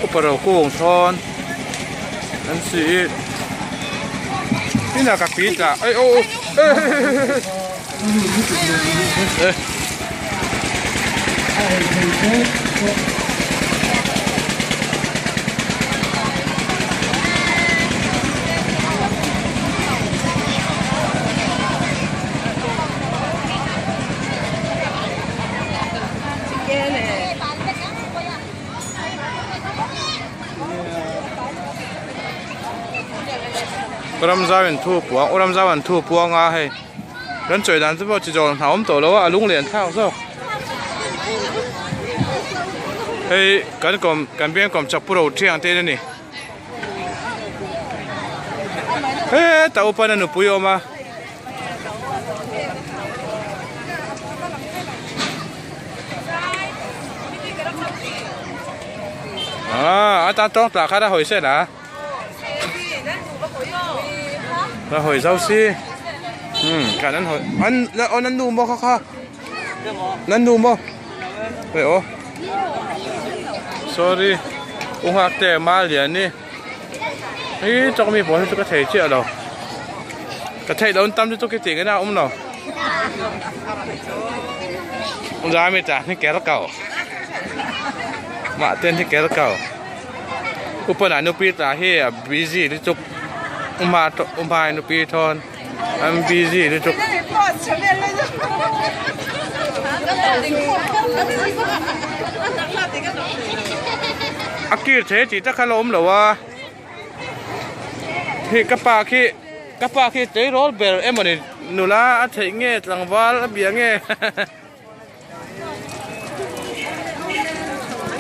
uparo kung thon an si ina ka pita ai o Ram Zawan thu puang, Ram Zawan thu puang à hay, đến trời đàn sẽ bao chỉ cho thảo ấm tổ lâu à lung liền thao sao? Hey, cái bên còn chọc pro thiang thế này. Hey, tao open anh nuôi mà. Ta trong là khá là hồi xe đã. Là hồi rau xi, cảนั้นhồi anhนั้นดูบ่ค่ะนั้นดูบ่เฮ้ยโอ้ sorry อุ้งหักแต่มาเหรียญนี่นี่จะมีผลที่จะกระเทยเชี่ยเรากระเทยโดนตั้มที่ตุ๊กตีกันนะเราจะไม่จ่าที่แกแล้วเก่ามาเต้นที่แกแล้วเก่าอุปนันนุปีตาเฮียบิซี่ที่จุกพายนุปีทอนอันบิซี่ที่จุกอากีเทจิตะขลมหรอวะที่กระปาขี้เตะรถเบลเอ็มนี่หนูละเทงเงี้ยหลังวาลเบียงเงี้ย